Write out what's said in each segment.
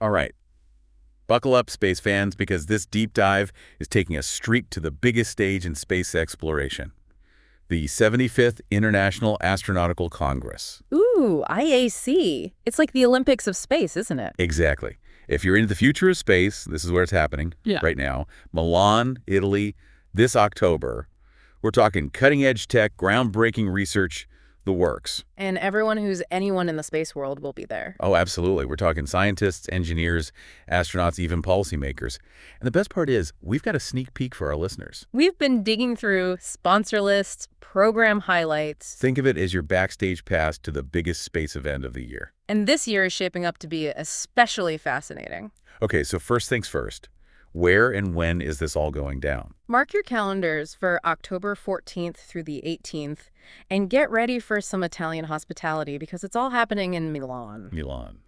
All right, buckle up, space fans, because this deep dive is taking a streak to the biggest stage in space exploration, the 75th International Astronautical Congress. Ooh, IAC. It's like the Olympics of space, isn't it? Exactly. If you're into the future of space, this is where it's happening right now. Milan, Italy, this October. We're talking cutting-edge tech, groundbreaking research, the works. And everyone who's anyone in the space world will be there. Oh, absolutely. We're talking scientists, engineers, astronauts, even policymakers. And the best part is, we've got a sneak peek for our listeners. We've been digging through sponsor lists, program highlights. Think of it as your backstage pass to the biggest space event of the year. And this year is shaping up to be especially fascinating. Okay, so first things first. Where and when is this all going down? Mark your calendars for October 14th through the 18th, and get ready for some Italian hospitality because it's all happening in Milan. Milan.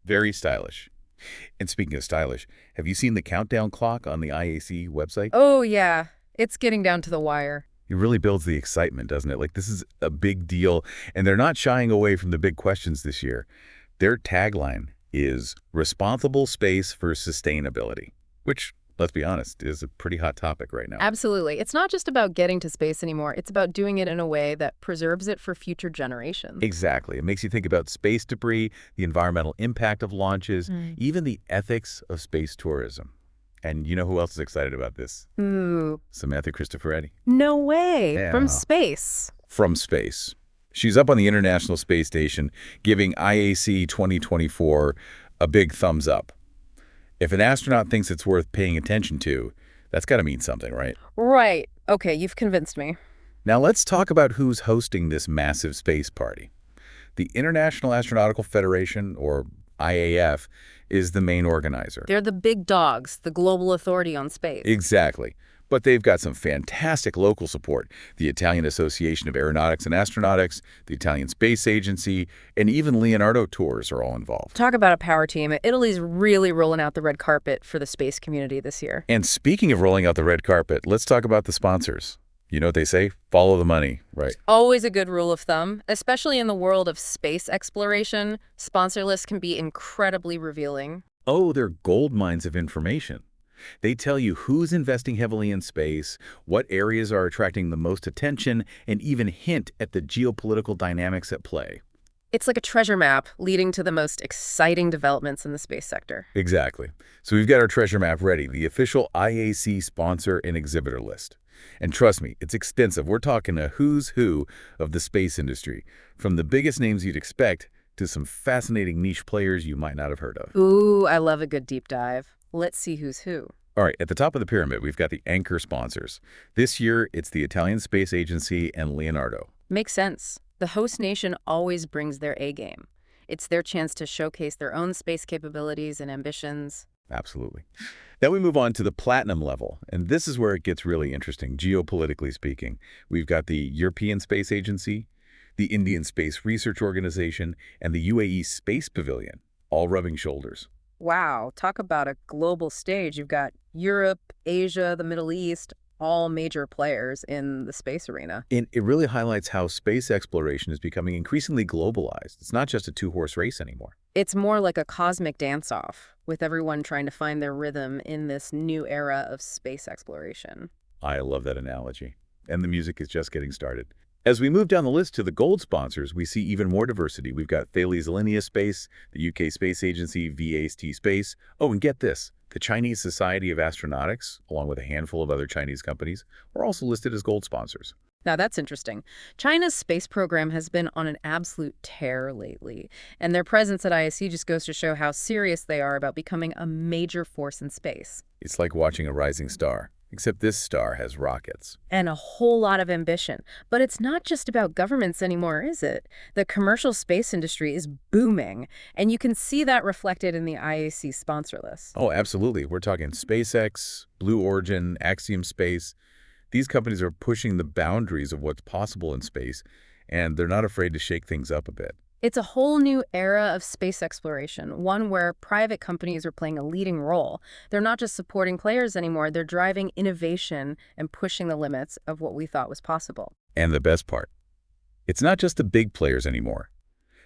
Very stylish. And speaking of stylish, have you seen the countdown clock on the IAC website? Oh, yeah. It's getting down to the wire. It really builds the excitement, doesn't it? Like, this is a big deal, and they're not shying away from the big questions this year. Their tagline is Responsible Space for Sustainability, which, let's be honest, is a pretty hot topic right now. Absolutely. It's not just about getting to space anymore. It's about doing it in a way that preserves it for future generations. Exactly. It makes you think about space debris, the environmental impact of launches, even the ethics of space tourism. And you know who else is excited about this? Ooh. Samantha Cristoforetti. No way. Yeah. From space. From space. She's up on the International Space Station giving IAC 2024 a big thumbs up. If an astronaut thinks it's worth paying attention to, that's got to mean something, right? Right. Okay, you've convinced me. Now let's talk about who's hosting this massive space party. The International Astronautical Federation, or IAF, is the main organizer. They're the big dogs, the global authority on space. Exactly. But they've got some fantastic local support. The Italian Association of Aeronautics and Astronautics, the Italian Space Agency, and even Leonardo tours are all involved. Talk about a power team. Italy's really rolling out the red carpet for the space community this year. And speaking of rolling out the red carpet, let's talk about the sponsors. You know what they say? Follow the money, right? Always a good rule of thumb. Especially in the world of space exploration, sponsor lists can be incredibly revealing. Oh, they're gold mines of information. They tell you who's investing heavily in space, what areas are attracting the most attention, and even hint at the geopolitical dynamics at play. It's like a treasure map leading to the most exciting developments in the space sector. Exactly. So we've got our treasure map ready, the official IAC sponsor and exhibitor list. And trust me, it's extensive. We're talking a who's who of the space industry, from the biggest names you'd expect to some fascinating niche players you might not have heard of. Ooh, I love a good deep dive. Let's see who's who. All right, at the top of the pyramid, we've got the anchor sponsors. This year, it's the Italian Space Agency and Leonardo. Makes sense. The host nation always brings their A game. It's their chance to showcase their own space capabilities and ambitions. Absolutely. Then we move on to the platinum level, and this is where it gets really interesting, geopolitically speaking. We've got the European Space Agency, the Indian Space Research Organization, and the UAE Space Pavilion, all rubbing shoulders. Wow, talk about a global stage. You've got Europe, Asia, the Middle East, all major players in the space arena. And it really highlights how space exploration is becoming increasingly globalized. It's not just a two-horse race anymore. It's more like a cosmic dance-off, with everyone trying to find their rhythm in this new era of space exploration. I love that analogy. And the music is just getting started. As we move down the list to the gold sponsors, we see even more diversity. We've got Thales Alenia Space, the UK Space Agency, VAST Space. Oh, and get this, the Chinese Society of Astronautics, along with a handful of other Chinese companies, are also listed as gold sponsors. Now that's interesting. China's space program has been on an absolute tear lately, and their presence at IAC just goes to show how serious they are about becoming a major force in space. It's like watching a rising star. Except this star has rockets. And a whole lot of ambition. But it's not just about governments anymore, is it? The commercial space industry is booming, and you can see that reflected in the IAC sponsor list. Oh, absolutely. We're talking SpaceX, Blue Origin, Axiom Space. These companies are pushing the boundaries of what's possible in space, and they're not afraid to shake things up a bit. It's a whole new era of space exploration, one where private companies are playing a leading role. They're not just supporting players anymore, they're driving innovation and pushing the limits of what we thought was possible. And the best part, it's not just the big players anymore.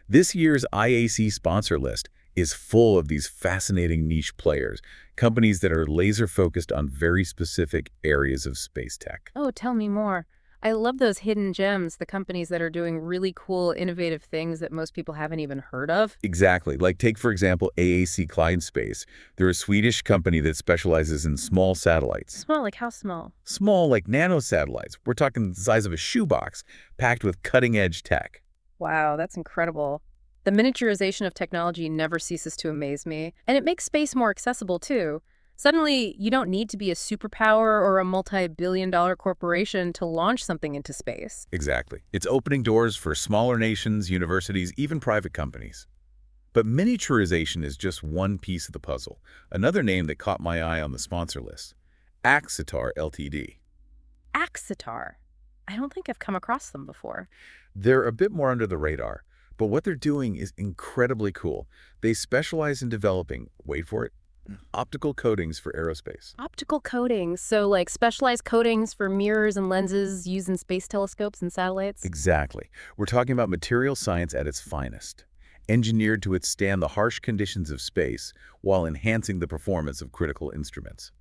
This year's IAC sponsor list is full of these fascinating niche players, companies that are laser-focused on very specific areas of space tech. Oh, tell me more. I love those hidden gems, the companies that are doing really cool, innovative things that most people haven't even heard of. Exactly. Like take, for example, AAC Space. They're a Swedish company that specializes in small satellites. Small, like how small? Small, like nano-satellites. We're talking the size of a shoebox, packed with cutting-edge tech. Wow, that's incredible. The miniaturization of technology never ceases to amaze me, and it makes space more accessible, too. Suddenly, you don't need to be a superpower or a multi-billion-dollar corporation to launch something into space. Exactly. It's opening doors for smaller nations, universities, even private companies. But miniaturization is just one piece of the puzzle. Another name that caught my eye on the sponsor list, Axitar Ltd. Axitar. I don't think I've come across them before. They're a bit more under the radar, but what they're doing is incredibly cool. They specialize in developing, wait for it, optical coatings for aerospace. Optical coatings, so like specialized coatings for mirrors and lenses used in space telescopes and satellites? Exactly. We're talking about material science at its finest, engineered to withstand the harsh conditions of space while enhancing the performance of critical instruments.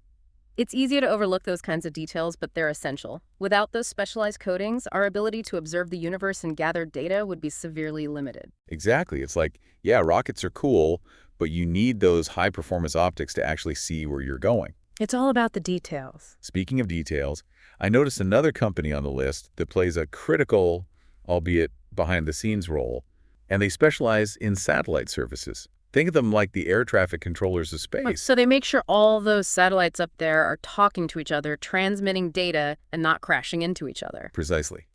It's easy to overlook those kinds of details, but they're essential. Without those specialized coatings, our ability to observe the universe and gather data would be severely limited. Exactly. It's like, yeah, rockets are cool, but you need those high-performance optics to actually see where you're going. It's all about the details. Speaking of details, I noticed another company on the list that plays a critical, albeit behind-the-scenes role, and they specialize in satellite services. Think of them like the air traffic controllers of space. So they make sure all those satellites up there are talking to each other, transmitting data, and not crashing into each other. Precisely.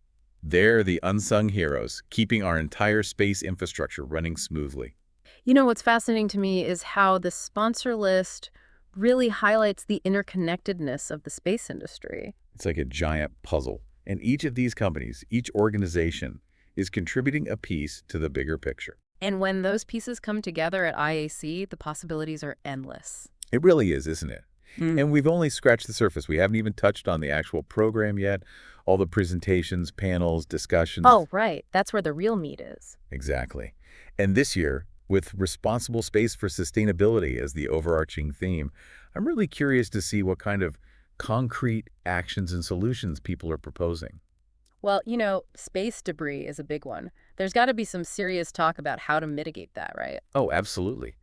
They're the unsung heroes, keeping our entire space infrastructure running smoothly. You know, what's fascinating to me is how the sponsor list really highlights the interconnectedness of the space industry. It's like a giant puzzle. And each of these companies, each organization, is contributing a piece to the bigger picture. And when those pieces come together at IAC, the possibilities are endless. It really is, isn't it? And we've only scratched the surface. We haven't even touched on the actual program yet, all the presentations, panels, discussions. Oh, right. That's where the real meat is. Exactly. And this year, with responsible space for sustainability as the overarching theme, I'm really curious to see what kind of concrete actions and solutions people are proposing. Well, you know, space debris is a big one. There's got to be some serious talk about how to mitigate that, right? Oh, absolutely.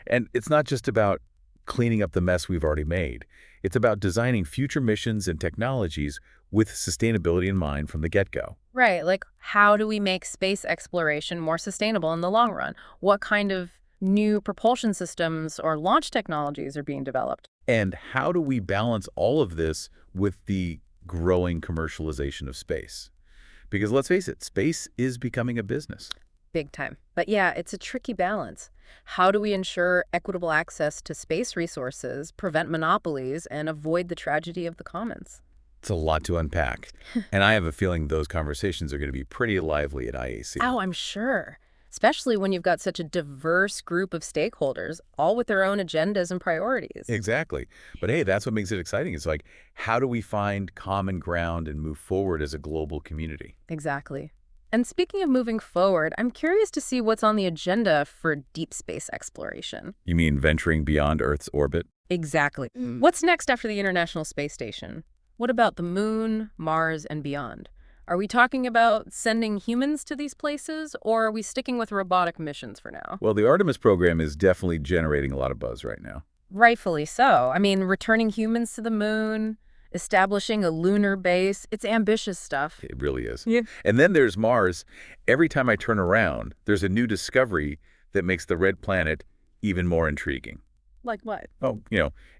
And it's not just about cleaning up the mess we've already made. It's about designing future missions and technologies with sustainability in mind from the get-go. Right, like how do we make space exploration more sustainable in the long run? What kind of new propulsion systems or launch technologies are being developed? And how do we balance all of this with the growing commercialization of space? Because let's face it, space is becoming a business. Big time. But yeah, it's a tricky balance. How do we ensure equitable access to space resources, prevent monopolies, and avoid the tragedy of the commons? It's a lot to unpack. And I have a feeling those conversations are going to be pretty lively at IAC. Oh, I'm sure. Especially when you've got such a diverse group of stakeholders, all with their own agendas and priorities. Exactly. But hey, that's what makes it exciting. It's like, how do we find common ground and move forward as a global community? Exactly. And speaking of moving forward, I'm curious to see what's on the agenda for deep space exploration. You mean venturing beyond Earth's orbit? Exactly. What's next after the International Space Station? What about the Moon, Mars, and beyond? Are we talking about sending humans to these places, or are we sticking with robotic missions for now? Well, the Artemis program is definitely generating a lot of buzz right now. Rightfully so. I mean, returning humans to the Moon, establishing a lunar base, it's ambitious stuff. It really is. Yeah. And then there's Mars. Every time I turn around, there's a new discovery that makes the red planet even more intriguing. Like what? Oh,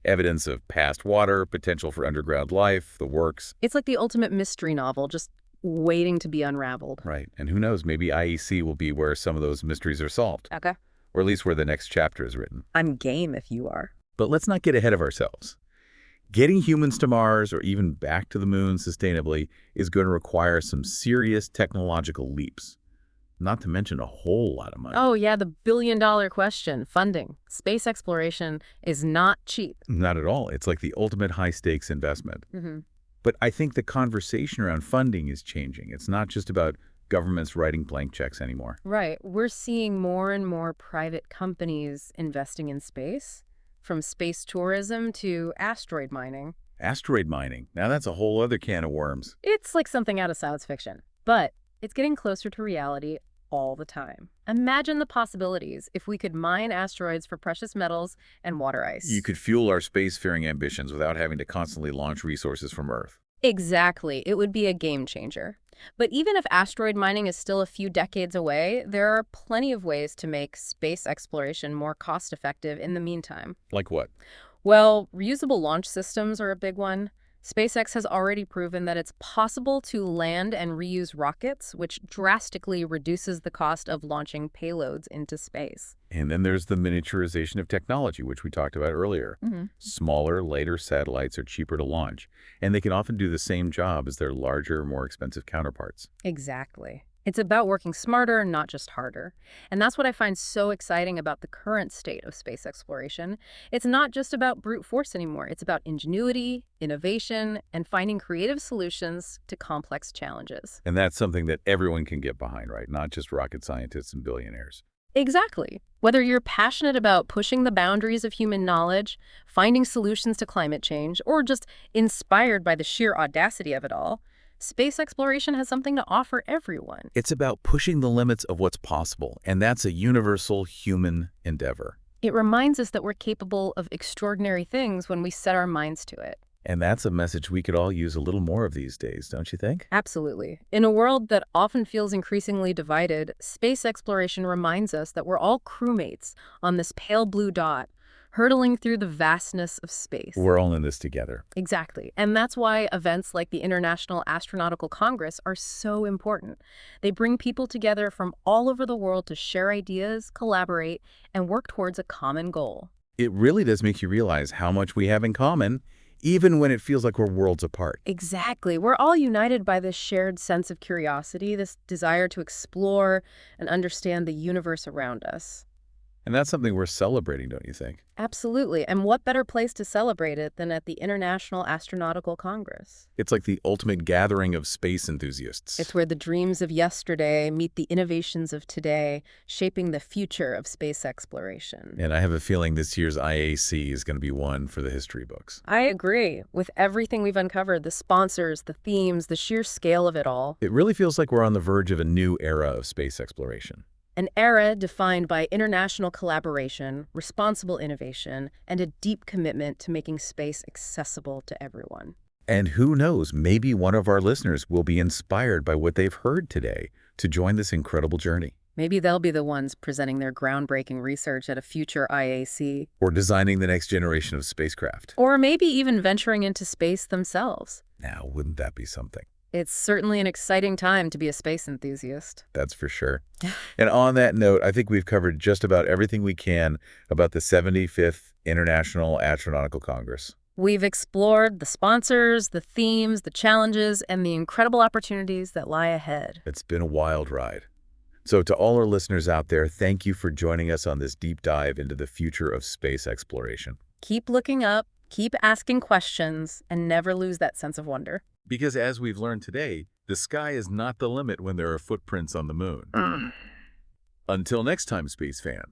evidence of past water, potential for underground life, the works. It's like the ultimate mystery novel, just waiting to be unraveled. Right. And who knows, maybe IEC will be where some of those mysteries are solved. Okay. Or at least where the next chapter is written. I'm game if you are. But let's not get ahead of ourselves. Getting humans to Mars or even back to the Moon sustainably is going to require some serious technological leaps. Not to mention a whole lot of money. Oh, yeah, the billion-dollar question, funding. Space exploration is not cheap. Not at all. It's like the ultimate high-stakes investment. Mm-hmm. But I think the conversation around funding is changing. It's not just about governments writing blank checks anymore. Right. We're seeing more and more private companies investing in space, from space tourism to asteroid mining. Asteroid mining. Now that's a whole other can of worms. It's like something out of science fiction, but it's getting closer to reality all the time. Imagine the possibilities if we could mine asteroids for precious metals and water ice. You could fuel our spacefaring ambitions without having to constantly launch resources from Earth. Exactly. It would be a game changer. But even if asteroid mining is still a few decades away, there are plenty of ways to make space exploration more cost-effective in the meantime. Like what? Well, reusable launch systems are a big one. SpaceX has already proven that it's possible to land and reuse rockets, which drastically reduces the cost of launching payloads into space. And then there's the miniaturization of technology, which we talked about earlier. Smaller, lighter satellites are cheaper to launch, and they can often do the same job as their larger, more expensive counterparts. Exactly. It's about working smarter, not just harder. And that's what I find so exciting about the current state of space exploration. It's not just about brute force anymore. It's about ingenuity, innovation, and finding creative solutions to complex challenges. And that's something that everyone can get behind, right? Not just rocket scientists and billionaires. Exactly. Whether you're passionate about pushing the boundaries of human knowledge, finding solutions to climate change, or just inspired by the sheer audacity of it all, space exploration has something to offer everyone. It's about pushing the limits of what's possible, and that's a universal human endeavor. It reminds us that we're capable of extraordinary things when we set our minds to it. And that's a message we could all use a little more of these days, don't you think? Absolutely. In a world that often feels increasingly divided, space exploration reminds us that we're all crewmates on this pale blue dot, hurtling through the vastness of space. We're all in this together. Exactly. And that's why events like the International Astronautical Congress are so important. They bring people together from all over the world to share ideas, collaborate, and work towards a common goal. It really does make you realize how much we have in common, even when it feels like we're worlds apart. Exactly. We're all united by this shared sense of curiosity, this desire to explore and understand the universe around us. And that's something we're celebrating, don't you think? Absolutely. And what better place to celebrate it than at the International Astronautical Congress? It's like the ultimate gathering of space enthusiasts. It's where the dreams of yesterday meet the innovations of today, shaping the future of space exploration. And I have a feeling this year's IAC is going to be one for the history books. I agree. With everything we've uncovered, the sponsors, the themes, the sheer scale of it all. It really feels like we're on the verge of a new era of space exploration. An era defined by international collaboration, responsible innovation, and a deep commitment to making space accessible to everyone. And who knows, maybe one of our listeners will be inspired by what they've heard today to join this incredible journey. Maybe they'll be the ones presenting their groundbreaking research at a future IAC. Or designing the next generation of spacecraft. Or maybe even venturing into space themselves. Now, wouldn't that be something? It's certainly an exciting time to be a space enthusiast. That's for sure. And on that note, I think we've covered just about everything we can about the 75th International Astronautical Congress. We've explored the sponsors, the themes, the challenges, and the incredible opportunities that lie ahead. It's been a wild ride. So to all our listeners out there, thank you for joining us on this deep dive into the future of space exploration. Keep looking up, keep asking questions, and never lose that sense of wonder. Because as we've learned today, the sky is not the limit when there are footprints on the moon. Until next time, space fans.